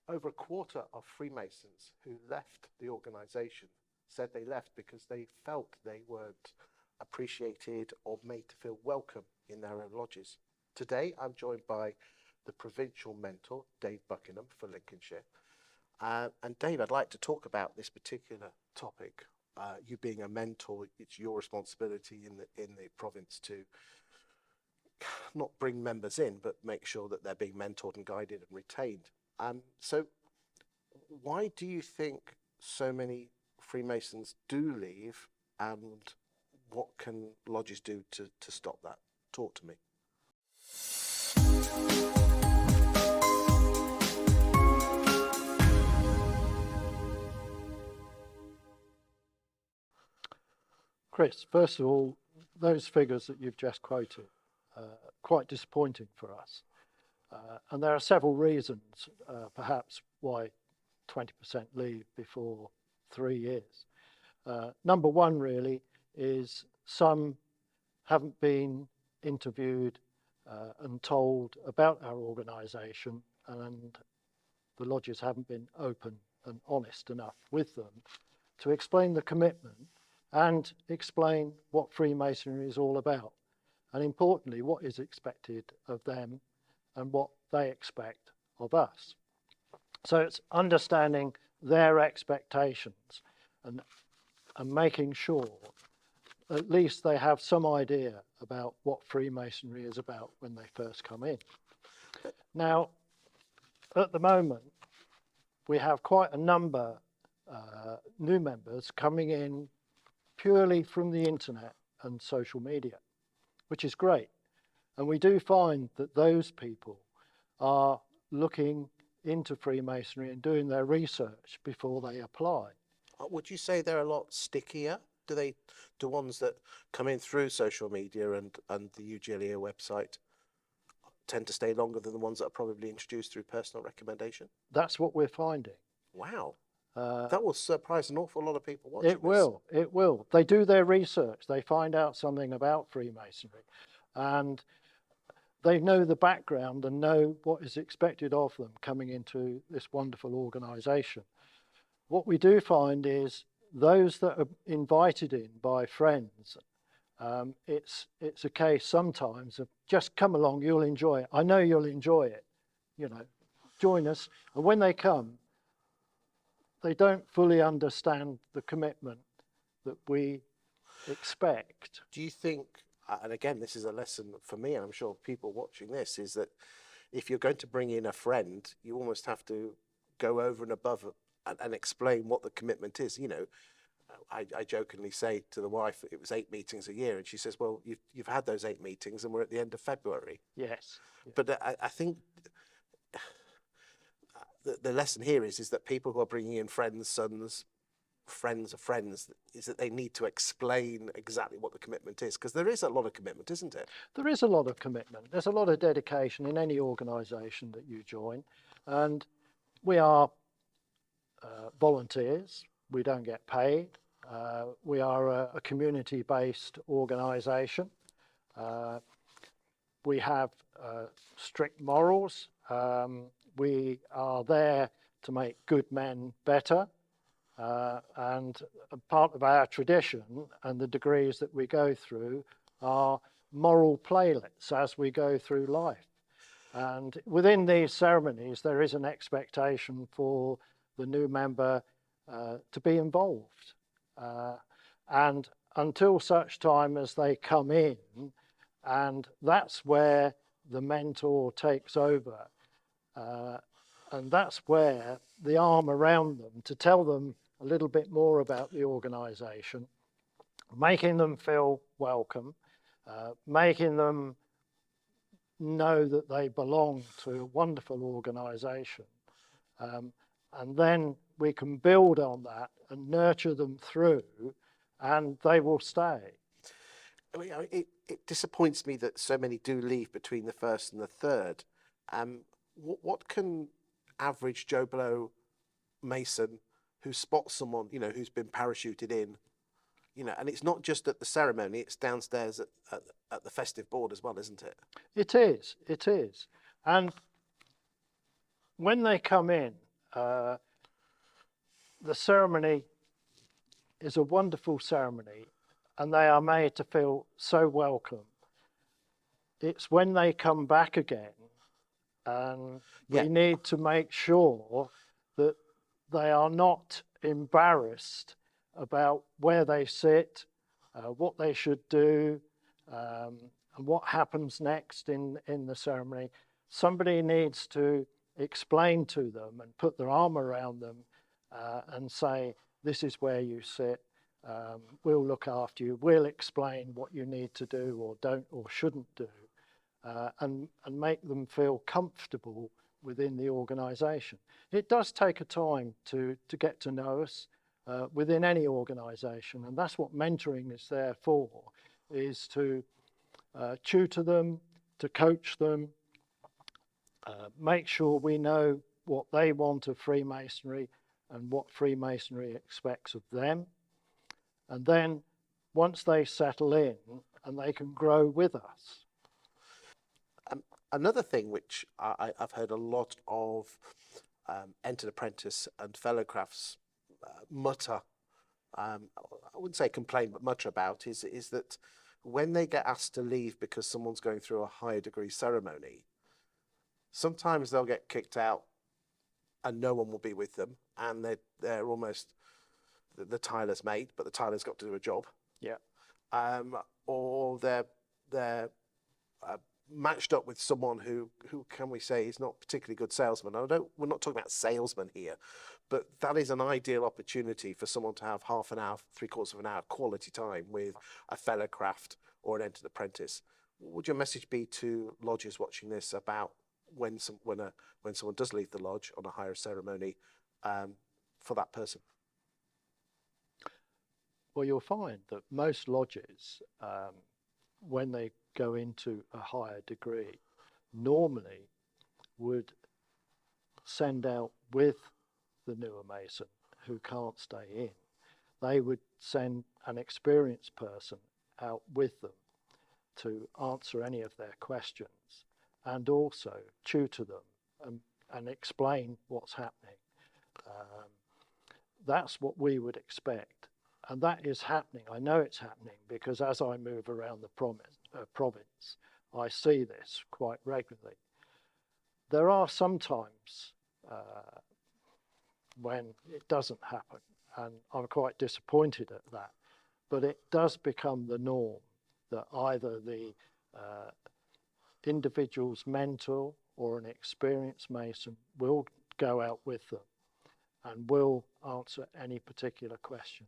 over a quarter of Freemasons who left the organisation said they left because they felt they weren't appreciated or made to feel welcome in their own lodges. Today, I'm joined by the Provincial Mentor, Dave Buckenham, for Lincolnshire. And Dave, I'd like to talk about this particular topic. You being a mentor, it's your responsibility in the province to not bring members in, but make sure that they're being mentored and guided and retained. So why do you think so many Freemasons do leave, and what can lodges do to stop that? Talk to me. Chris, first of all, those figures that you've just quoted are quite disappointing for us. And there are several reasons, perhaps, why 20% leave before 3 years. Number one, really, is some haven't been interviewed and told about our organisation, and the lodges haven't been open and honest enough with them to explain the commitment and explain what Freemasonry is all about, and importantly, what is expected of them and what they expect of us. So it's understanding their expectations and making sure at least they have some idea about what Freemasonry is about when they first come in. Now, at the moment, we have quite a number new members coming in purely from the internet and social media, which is great. And we do find that those people are looking into Freemasonry and doing their research before they apply. Would you say they're a lot stickier? Do ones that come in through social media and the UGLEO website tend to stay longer than the ones that are probably introduced through personal recommendation? That's what we're finding. Wow. That will surprise an awful lot of people watching this. It will. They do their research. They find out something about Freemasonry, and they know the background and know what is expected of them coming into this wonderful organisation. What we do find is those that are invited in by friends, it's a case sometimes of just come along, you'll enjoy it. I know you'll enjoy it. You know, join us. And when they come, they don't fully understand the commitment that we expect. Do you think, and again, this is a lesson for me, and I'm sure people watching this, is that if you're going to bring in a friend, you almost have to go over and above and explain what the commitment is. You know, I jokingly say to the wife that it was 8 meetings a year, and she says, well, you've had those 8 meetings and we're at the end of February. Yes. But I think the lesson here is that people who are bringing in friends, sons, friends of friends, is that they need to explain exactly what the commitment is, because there is a lot of commitment, isn't it? There is a lot of commitment. There's a lot of dedication in any organisation that you join, and we are volunteers. We don't get paid. We are a community-based organisation. We have strict morals. We are there to make good men better. And a part of our tradition and the degrees that we go through are moral playlets as we go through life. And within these ceremonies, there is an expectation for the new member to be involved. And until such time as they come in, and that's where the mentor takes over. And that's where the arm around them to tell them a little bit more about the organisation, making them feel welcome, making them know that they belong to a wonderful organisation. And then we can build on that and nurture them through, and they will stay. I mean, it disappoints me that so many do leave between the first and the third. What can average Joe Blow Mason who spots someone, you know, who's been parachuted in, you know, and it's not just at the ceremony, it's downstairs at the festive board as well, isn't it? It is. And when they come in the ceremony is a wonderful ceremony, and they are made to feel so welcome. It's when they come back again, and we need to make sure that they are not embarrassed about where they sit, what they should do, and what happens next in the ceremony. Somebody needs to explain to them and put their arm around them and say, this is where you sit, we'll look after you, we'll explain what you need to do or don't or shouldn't do, and make them feel comfortable within the organisation. It does take a time to get to know us within any organisation, and that's what mentoring is there for, is to tutor them, to coach them, make sure we know what they want of Freemasonry and what Freemasonry expects of them. And then once they settle in, and they can grow with us. Another thing which I've heard a lot of entered apprentice and fellow crafts mutter, I wouldn't say complain, but mutter about is that when they get asked to leave because someone's going through a higher degree ceremony, sometimes they'll get kicked out and no one will be with them, and they're almost the tiler's mate, but the tiler's got to do a job. Yeah. Or they're matched up with someone who can we say is not particularly good salesman. We're not talking about salesmen here, but that is an ideal opportunity for someone to have half an hour, 3/4 of an hour quality time with a fellow craft or an entered apprentice. What would your message be to lodges watching this about when someone does leave the lodge on a higher ceremony for that person? Well, you'll find that most lodges, when they go into a higher degree, normally would send out with the newer Mason who can't stay in. They would send an experienced person out with them to answer any of their questions and also tutor them and explain what's happening. That's what we would expect. And that is happening. I know it's happening because as I move around the province, I see this quite regularly. There are some times when it doesn't happen, and I'm quite disappointed at that. But it does become the norm that either the individual's mentor or an experienced Mason will go out with them and will answer any particular question.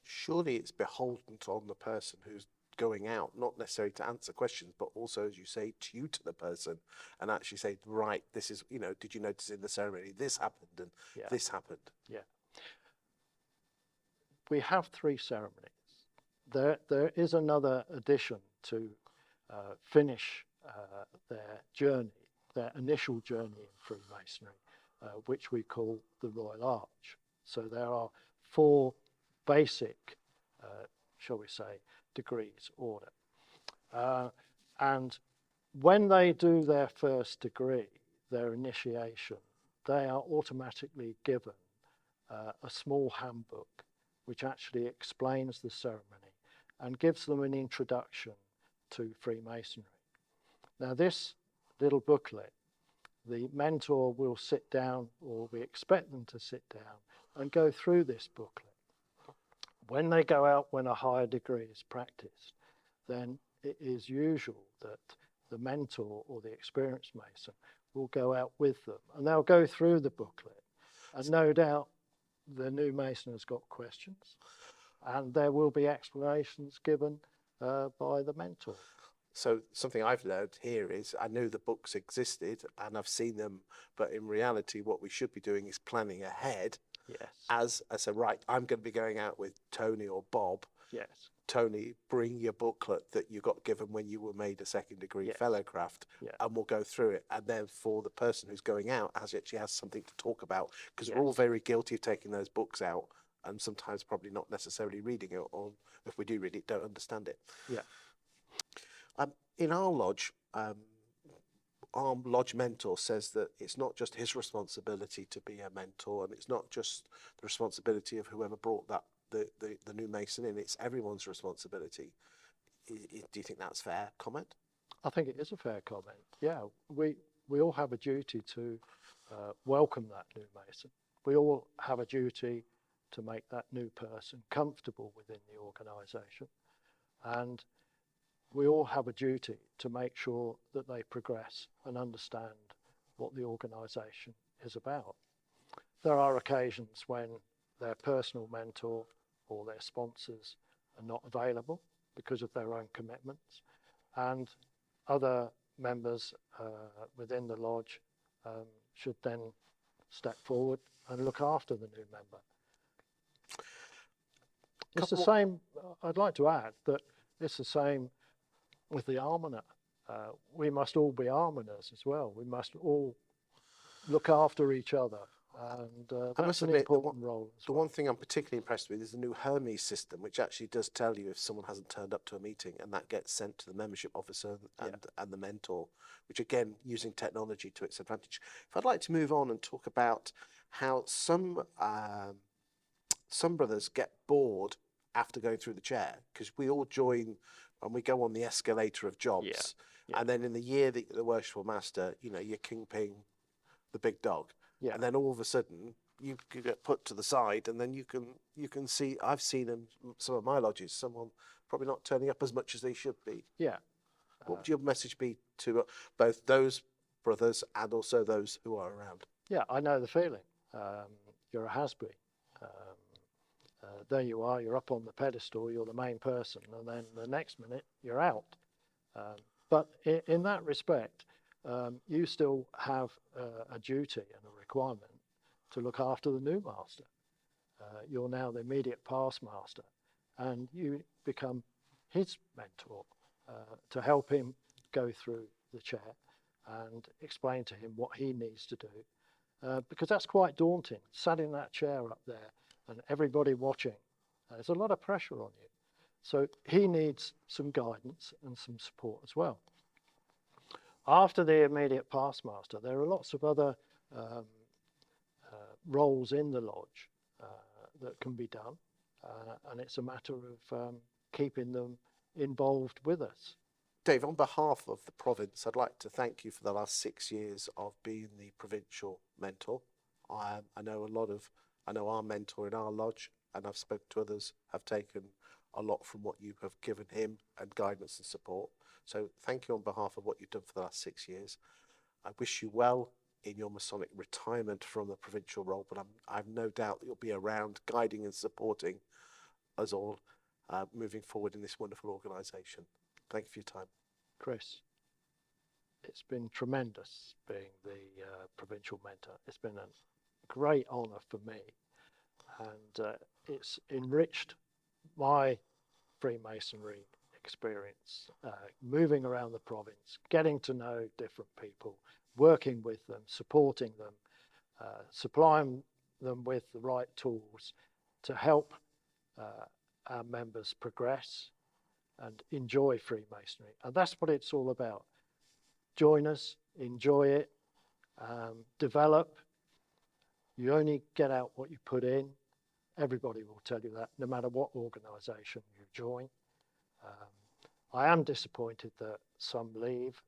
Surely it's beholden on the person who's going out, not necessarily to answer questions, but also, as you say, tutor the person and actually say, right, this is, did you notice in the ceremony this happened and this happened? Yeah. We have 3 ceremonies. There is another addition to finish their journey, their initial journey in Freemasonry, which we call the Royal Arch. So there are 4 basic, shall we say, degrees order. And when they do their first degree, their initiation, they are automatically given a small handbook which actually explains the ceremony and gives them an introduction to Freemasonry. Now this little booklet, the mentor will sit down, or we expect them to sit down and go through this booklet. When they go out, when a higher degree is practiced, then it is usual that the mentor or the experienced Mason will go out with them and they'll go through the booklet. And no doubt the new Mason has got questions and there will be explanations given by the mentor. So something I've learned here is I knew the books existed and I've seen them, but in reality what we should be doing is planning ahead. Yes. As I said, right, I'm going to be going out with Tony or Bob. Yes. Tony, bring your booklet that you got given when you were made a second degree fellow craft, and we'll go through it. And then for the person who's going out, actually has something to talk about, because we're all very guilty of taking those books out and sometimes probably not necessarily reading it, or if we do read it, don't understand it. Yeah. In our lodge, our lodge mentor says that it's not just his responsibility to be a mentor, and it's not just the responsibility of whoever brought that the new Mason in, it's everyone's responsibility. Do you think that's fair comment? I think it is a fair comment. Yeah, we all have a duty to welcome that new Mason. We all have a duty to make that new person comfortable within the organisation, and we all have a duty to make sure that they progress and understand what the organisation is about. There are occasions when their personal mentor or their sponsors are not available because of their own commitments, and other members within the lodge should then step forward and look after the new member. It's the same, I'd like to add that it's the same with the almoner. We must all be almoners as well. We must all look after each other, and that's an important role. The one thing I'm particularly impressed with is the new Hermes system, which actually does tell you if someone hasn't turned up to a meeting, and that gets sent to the membership officer and the mentor, which again, using technology to its advantage. If I'd like to move on and talk about how some brothers get bored after going through the chair, because we all join and we go on the escalator of jobs, and then in the year that the worshipful master, you're kingpin, the big dog. Yeah. And then all of a sudden you get put to the side, and then you can see, I've seen in some of my lodges, someone probably not turning up as much as they should be. Yeah. What would your message be to both those brothers and also those who are around? Yeah, I know the feeling. You're a has-been. There you are, you're up on the pedestal, you're the main person, and then the next minute you're out. But in that respect, you still have a duty and a requirement to look after the new master. You're now the immediate past master, and you become his mentor to help him go through the chair and explain to him what he needs to do, because that's quite daunting, sat in that chair up there and everybody watching. There's a lot of pressure on you. So he needs some guidance and some support as well. After the immediate past master, there are lots of other roles in the lodge that can be done, and it's a matter of keeping them involved with us. Dave, on behalf of the province, I'd like to thank you for the last 6 years of being the provincial mentor. I know our mentor in our lodge, and I've spoken to others, have taken a lot from what you have given him and guidance and support. So thank you on behalf of what you've done for the last 6 years. I wish you well in your Masonic retirement from the provincial role, but I've no doubt that you'll be around guiding and supporting us all moving forward in this wonderful organisation. Thank you for your time. Chris, it's been tremendous being the provincial mentor. It's been a great honour for me, and it's enriched my Freemasonry experience, moving around the province, getting to know different people, working with them, supporting them, supplying them with the right tools to help our members progress and enjoy Freemasonry. And that's what it's all about. Join us, enjoy it, develop. You only get out what you put in. Everybody will tell you that, no matter what organisation you join. I am disappointed that some leave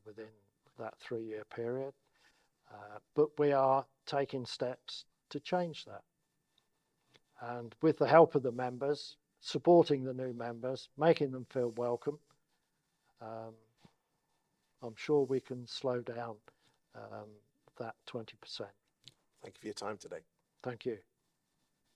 within that 3-year period, but we are taking steps to change that. And with the help of the members, supporting the new members, making them feel welcome, I'm sure we can slow down that 20%. Thank you for your time today. Thank you.